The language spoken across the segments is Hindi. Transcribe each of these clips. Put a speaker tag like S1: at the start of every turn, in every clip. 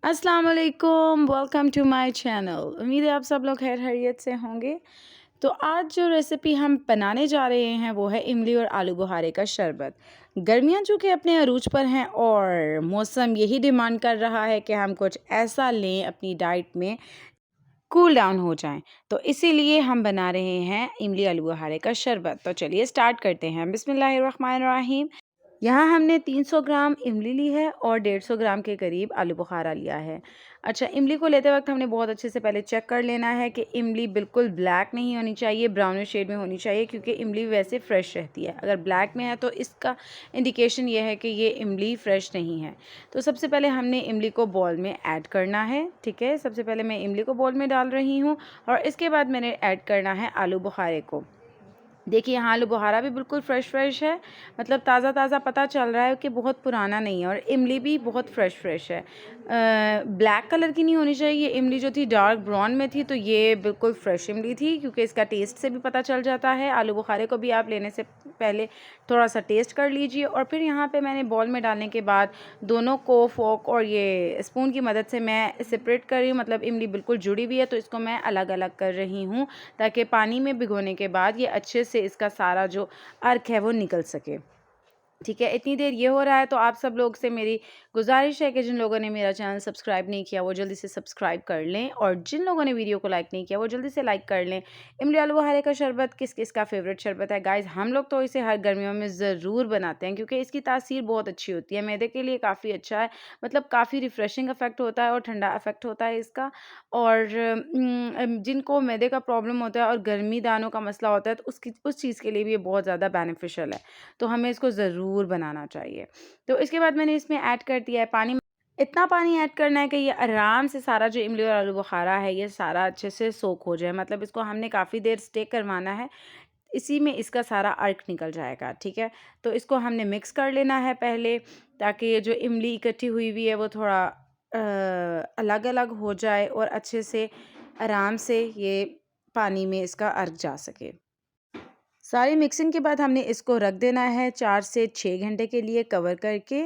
S1: अस्सलाम वालेकुम, वेलकम टू माय चैनल। उम्मीद है आप सब लोग खैर खैरियत से होंगे। तो आज जो रेसिपी हम बनाने जा रहे हैं वो है इमली और आलू बुखारे का शरबत। गर्मियाँ चूँकि अपने अरूज पर हैं और मौसम यही डिमांड कर रहा है कि हम कुछ ऐसा लें अपनी डाइट में कूल डाउन हो जाएँ। तो इसीलिए हम बना रहे हैं इमली आलू बुखारे का शरबत। तो चलिए स्टार्ट करते हैं। बिस्मिल्लाहिर्रहमानिर्रहीम। यहाँ हमने 300 ग्राम इमली ली है और 150 ग्राम के करीब आलू बुखारा लिया है। अच्छा, इमली को लेते वक्त हमने बहुत अच्छे से पहले चेक कर लेना है कि इमली बिल्कुल ब्लैक नहीं होनी चाहिए, ब्राउनिश शेड में होनी चाहिए, क्योंकि इमली वैसे फ़्रेश रहती है। अगर ब्लैक में है तो इसका इंडिकेशन ये है कि ये इमली फ़्रेश नहीं है। तो सबसे पहले हमने इमली को बॉल में ऐड करना है, ठीक है। सबसे पहले मैं इमली को बॉल में डाल रही हूँ और इसके बाद मैंने ऐड करना है आलू बुखारे को। देखिए यहाँ आलू बुखारा भी बिल्कुल फ़्रेश है, मतलब ताज़ा ताज़ा पता चल रहा है कि बहुत पुराना नहीं है, और इमली भी बहुत फ़्रेश है। ब्लैक कलर की नहीं होनी चाहिए। ये इमली जो थी डार्क ब्राउन में थी, तो ये बिल्कुल फ़्रेश इमली थी, क्योंकि इसका टेस्ट से भी पता चल जाता है। आलू बुखारे को भी आप लेने से पहले थोड़ा सा टेस्ट कर लीजिए। और फिर यहाँ पे मैंने बॉल में डालने के बाद दोनों को फोक और ये स्पून की मदद से मैं सेपरेट कर रही हूँ, मतलब इमली बिल्कुल जुड़ी हुई है तो इसको मैं अलग अलग कर रही हूँ, ताकि पानी में भिगोने के बाद ये अच्छे से इसका सारा जो अर्क है वो निकल सके। ठीक है, इतनी देर ये हो रहा है तो आप सब लोग से मेरी गुजारिश है कि जिन लोगों ने मेरा चैनल सब्सक्राइब नहीं किया वो जल्दी से सब्सक्राइब कर लें, और जिन लोगों ने वीडियो को लाइक नहीं किया वो जल्दी से लाइक कर लें। इमली आलू बुखारे का शरबत किस किस का फेवरेट शरबत है गाइस? हम लोग तो इसे हर गर्मियों में ज़रूर बनाते हैं, क्योंकि इसकी तासीर बहुत अच्छी होती है, मैदे के लिए काफ़ी अच्छा है, मतलब काफ़ी रिफ़्रेशिंग इफ़ेक्ट होता है और ठंडा इफ़ेक्ट होता है इसका। और जिनको मैदे का प्रॉब्लम होता है और गर्मी दानों का मसला होता है तो उस चीज़ के लिए भी ये बहुत ज़्यादा बेनिफिशियल है, तो हमें इसको ज़रूर बनाना चाहिए। तो इसके बाद मैंने इसमें ऐड कर दिया है पानी। इतना पानी ऐड करना है कि ये आराम से सारा जो इमली और आलू बुखारा है ये सारा अच्छे से सोक हो जाए, मतलब इसको हमने काफ़ी देर स्टे करवाना है, इसी में इसका सारा अर्क निकल जाएगा, ठीक है। तो इसको हमने मिक्स कर लेना है पहले, ताकि ये जो इमली इकट्ठी हुई हुई है वो थोड़ा अलग अलग हो जाए और अच्छे से आराम से ये पानी में इसका अर्क जा सके। सारी मिक्सिंग के बाद हमने इसको रख देना है 4 से 6 घंटे के लिए कवर करके,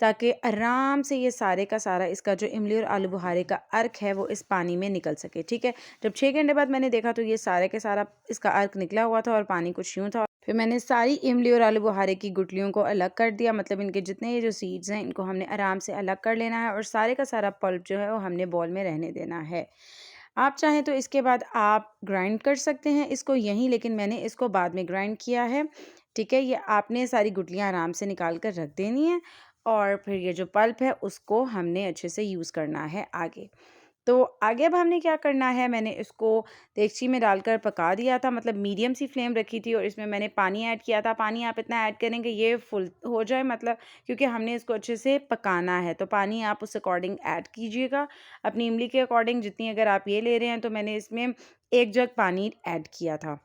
S1: ताकि आराम से ये सारे का सारा इसका जो इमली और आलू बुखारे का अर्क है वो इस पानी में निकल सके, ठीक है। जब 6 घंटे बाद मैंने देखा तो ये सारे के सारा इसका अर्क निकला हुआ था और पानी कुछ यूँ था। फिर मैंने सारी इमली और आलू बुखारे की गुठलियों को अलग कर दिया, मतलब इनके जितने ये जो सीड्स हैं इनको हमने आराम से अलग कर लेना है, और सारे का सारा पल्प जो है वो हमने बॉल में रहने देना है। आप चाहें तो इसके बाद आप ग्राइंड कर सकते हैं इसको यहीं, लेकिन मैंने इसको बाद में ग्राइंड किया है, ठीक है। ये आपने सारी गुठलियाँ आराम से निकाल कर रख देनी है, और फिर ये जो पल्प है उसको हमने अच्छे से यूज़ करना है आगे। तो आगे अब हमने क्या करना है, मैंने इसको देगची में डालकर पका दिया था, मतलब मीडियम सी फ्लेम रखी थी, और इसमें मैंने पानी ऐड किया था। पानी आप इतना ऐड करें कि ये फुल हो जाए, मतलब क्योंकि हमने इसको अच्छे से पकाना है, तो पानी आप उस अकॉर्डिंग ऐड कीजिएगा, अपनी इमली के अकॉर्डिंग जितनी अगर आप ये ले रहे हैं। तो मैंने इसमें 1 जग पानी ऐड किया था।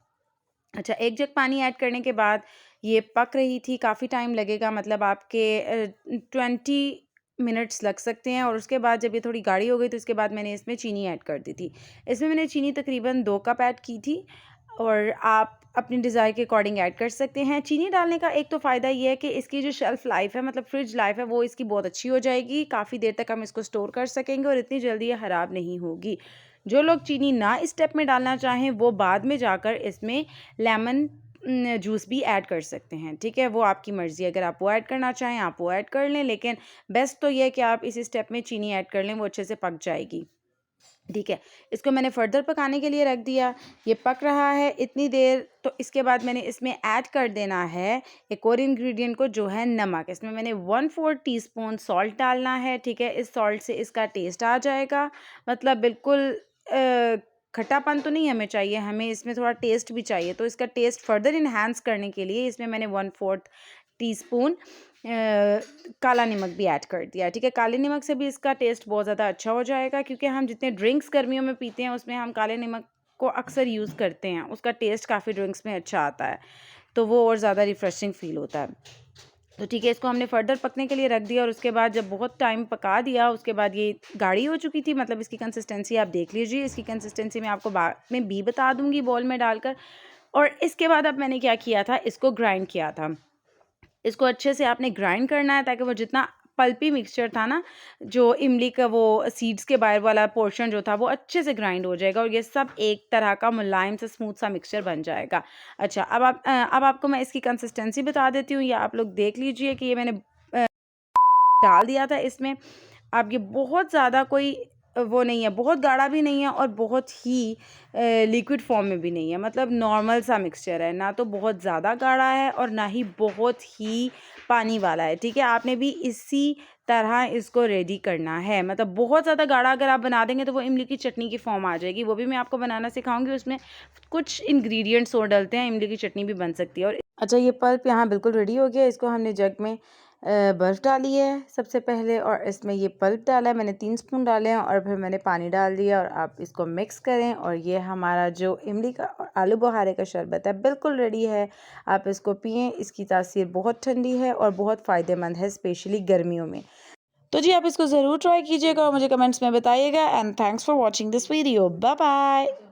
S1: अच्छा, 1 जग पानी ऐड करने के बाद ये पक रही थी, काफ़ी टाइम लगेगा, मतलब आपके 20 मिनट्स लग सकते हैं। और उसके बाद जब ये थोड़ी गाढ़ी हो गई तो इसके बाद मैंने इसमें चीनी ऐड कर दी थी। इसमें मैंने चीनी तकरीबन 2 कप ऐड की थी, और आप अपनी डिज़ायर के अकॉर्डिंग ऐड कर सकते हैं। चीनी डालने का एक तो फ़ायदा ये है कि इसकी जो शेल्फ़ लाइफ़ है, मतलब फ्रिज लाइफ़ है, वो इसकी बहुत अच्छी हो जाएगी, काफ़ी देर तक हम इसको स्टोर कर सकेंगे और इतनी जल्दी ये ख़राब नहीं होगी। जो लोग चीनी ना इस स्टेप में डालना चाहें वो बाद में जाकर इसमें लेमन जूस भी ऐड कर सकते हैं, ठीक है। वो आपकी मर्ज़ी, अगर आप वो ऐड करना चाहें आप वो ऐड कर लें, लेकिन बेस्ट तो ये है कि आप इस स्टेप में चीनी ऐड कर लें, वो अच्छे से पक जाएगी, ठीक है। इसको मैंने फर्दर पकाने के लिए रख दिया, ये पक रहा है इतनी देर। तो इसके बाद मैंने इसमें ऐड कर देना है एक और इंग्रेडिएंट को, जो है नमक। इसमें मैंने 1/4 टीस्पून सॉल्ट डालना है, ठीक है। इस सॉल्ट से इसका टेस्ट आ जाएगा, मतलब बिल्कुल खट्टापन तो नहीं हमें चाहिए, हमें इसमें थोड़ा टेस्ट भी चाहिए। तो इसका टेस्ट फर्दर इन्हांस करने के लिए इसमें मैंने 1/4 टीस्पून काला नमक भी ऐड कर दिया, ठीक है। काले नमक से भी इसका टेस्ट बहुत ज़्यादा अच्छा हो जाएगा, क्योंकि हम जितने ड्रिंक्स गर्मियों में पीते हैं उसमें हम काले नमक को अक्सर यूज़ करते हैं, उसका टेस्ट काफ़ी ड्रिंक्स में अच्छा आता है, तो वो और ज़्यादा रिफ़्रेशिंग फ़ील होता है। तो ठीक है, इसको हमने फर्दर पकने के लिए रख दिया, और उसके बाद जब बहुत टाइम पका दिया उसके बाद ये गाढ़ी हो चुकी थी, मतलब इसकी कंसिस्टेंसी आप देख लीजिए। इसकी कंसिस्टेंसी मैं आपको बाद में भी बता दूँगी बॉल में डालकर। और इसके बाद अब मैंने क्या किया था, इसको ग्राइंड किया था। इसको अच्छे से आपने ग्राइंड करना है, ताकि वो जितना पल्पी मिक्सचर था ना, जो इमली का वो सीड्स के बाहर वाला पोर्शन जो था वो अच्छे से ग्राइंड हो जाएगा और ये सब एक तरह का मुलायम से स्मूथ सा मिक्सचर बन जाएगा। अच्छा, अब आपको मैं इसकी कंसिस्टेंसी बता देती हूँ, या आप लोग देख लीजिए कि ये मैंने डाल दिया था इसमें। अब ये बहुत ज़्यादा कोई वो नहीं है, बहुत गाढ़ा भी नहीं है और बहुत ही लिक्विड फॉर्म में भी नहीं है, मतलब नॉर्मल सा मिक्सचर है, ना तो बहुत ज़्यादा गाढ़ा है और ना ही बहुत ही पानी वाला है। ठीक है, आपने भी इसी तरह इसको रेडी करना है। मतलब बहुत ज़्यादा गाढ़ा अगर आप बना देंगे तो वो इमली की चटनी की फॉर्म आ जाएगी। वो भी मैं आपको बनाना सिखाऊंगी, उसमें कुछ इंग्रेडिएंट्स और डलते हैं, इमली की चटनी भी बन सकती है। और अच्छा, ये पल्प यहाँ बिल्कुल रेडी हो गया। इसको हमने जग में बर्फ़ डाली है सबसे पहले, और इसमें ये पल्प डाला है मैंने 3 स्पून डाले हैं, और फिर मैंने पानी डाल दिया, और आप इसको मिक्स करें और ये हमारा जो इमली का और आलू बुखारे का शरबत है बिल्कुल रेडी है। आप इसको पिएं, इसकी तासीर बहुत ठंडी है और बहुत फ़ायदेमंद है, स्पेशली गर्मियों में। तो जी, आप इसको ज़रूर ट्राई कीजिएगा और मुझे कमेंट्स में बताइएगा। And thanks for watching this video. Bye bye.